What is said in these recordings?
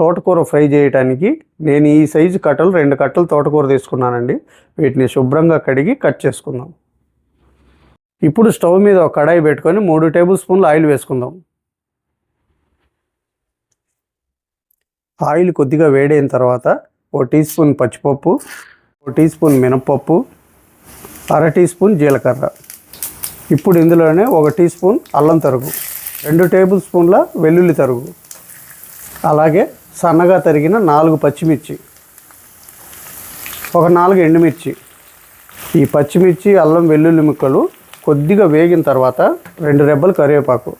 తోటకూర ఫ్రై చేయడానికి నేను ఈ సైజు కట్టలు 2 కట్టలు తోటకూర తీసుకున్నానండి. వీటిని శుభ్రంగా కడిగి కట్ చేసుకుందాం. ఇప్పుడు స్టవ్ మీద ఒక కడాయి పెట్టుకొని 3 టేబుల్ స్పూన్లు ఆయిల్ వేసుకుందాం. ఆయిల్ కొద్దిగా వేడైన తర్వాత 1 టీ స్పూన్ పచ్చిపప్పు, 1 టీ స్పూన్ మినపప్పు, 1/2 టీ స్పూన్ జీలకర్ర. ఇప్పుడు ఇందులోనే 1 టీ స్పూన్ అల్లం తరుగు, 2 టేబుల్ స్పూన్ల వెల్లుల్లి తరుగు, అలాగే సన్నగా తరిగిన 4 పచ్చిమిర్చి, ఒక 4 ఎండుమిర్చి. ఈ పచ్చిమిర్చి, అల్లం, వెల్లుల్లి ముక్కలు కొద్దిగా వేగిన తర్వాత 2 రెబ్బలు కరివేపాకు.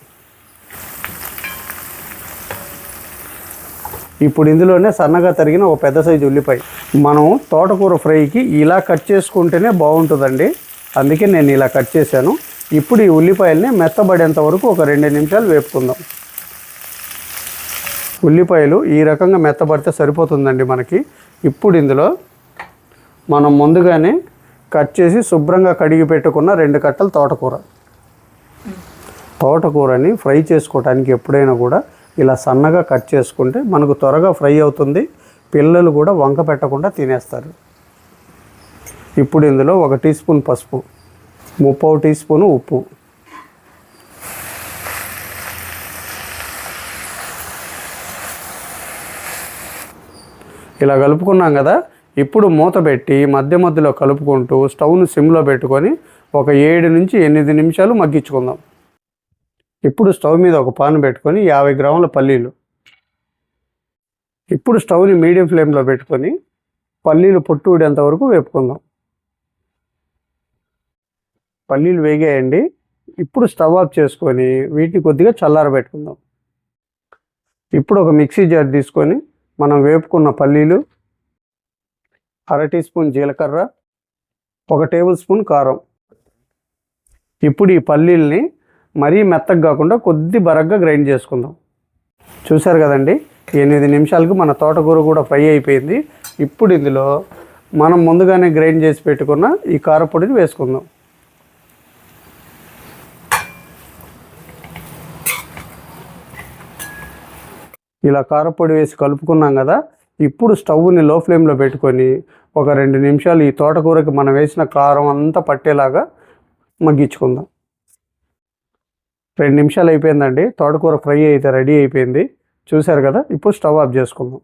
ఇప్పుడు ఇందులోనే సన్నగా తరిగిన ఒక పెద్ద సైజు ఉల్లిపాయ. మనం తోటకూర ఫ్రైకి ఇలా కట్ చేసుకుంటేనే బాగుంటుందండి, అందుకే నేను ఇలా కట్ చేశాను. ఇప్పుడు ఈ ఉల్లిపాయల్ని మెత్తబడేంత వరకు ఒక 2 నిమిషాలు వేపుకుందాం. ఉల్లిపాయలు ఈ రకంగా మెత్తబడితే సరిపోతుందండి మనకి. ఇప్పుడు ఇందులో మనం ముందుగానే కట్ చేసి శుభ్రంగా కడిగి పెట్టుకున్న 2 కట్టలు తోటకూరని ఫ్రై చేసుకోవడానికి ఎప్పుడైనా కూడా ఇలా సన్నగా కట్ చేసుకుంటే మనకు త్వరగా ఫ్రై అవుతుంది, పిల్లలు కూడా వంక పెట్టకుండా తినేస్తారు. ఇప్పుడు ఇందులో 1 టీ స్పూన్ పసుపు, 3/4 టీ స్పూన్ ఉప్పు, ఇలా కలుపుకున్నాం కదా. ఇప్పుడు మూత పెట్టి మధ్య మధ్యలో కలుపుకుంటూ స్టవ్ను సిమ్లో పెట్టుకొని ఒక 7 నుంచి 8 నిమిషాలు మగ్గించుకుందాం. ఇప్పుడు స్టవ్ మీద ఒక పాన్ పెట్టుకొని 50 గ్రాముల పల్లీలు. ఇప్పుడు స్టవ్ని మీడియం ఫ్లేమ్లో పెట్టుకొని పల్లీలు పొట్టు ఊడేంత వరకు వేపుకుందాం. పల్లీలు వేగాయండి. ఇప్పుడు స్టవ్ ఆఫ్ చేసుకొని వీటిని కొద్దిగా చల్లారబెట్టుకుందాం. ఇప్పుడు ఒక మిక్సీ జార్ తీసుకొని మనం వేపుకున్న పల్లీలు, 1/2 టీ స్పూన్ జీలకర్ర, 1 టేబుల్ స్పూన్ కారం. ఇప్పుడు ఈ పల్లీల్ని మరీ మెత్తగా కాకుండా కొద్ది బరగ్గా గ్రైండ్ చేసుకుందాం. చూసారు కదండి, 8 నిమిషాలకు మన తోటకూర కూడా ఫ్రై అయిపోయింది. ఇప్పుడు ఇందులో మనం ముందుగానే గ్రైండ్ చేసి పెట్టుకున్న ఈ కారపొడిని వేసుకుందాం. ఇలా కారపొడి వేసి కలుపుకున్నాం కదా. ఇప్పుడు స్టవ్ని లో ఫ్లేమ్లో పెట్టుకొని ఒక 2 నిమిషాలు ఈ తోటకూరకి మనం వేసిన కారం అంతా పట్టేలాగా మగ్గించుకుందాం. 2 నిమిషాలు అయిపోయిందండి. తోటకూర ఫ్రై అయితే రెడీ అయిపోయింది. చూశారు కదా. ఇప్పుడు స్టవ్ ఆఫ్ చేసుకుందాం.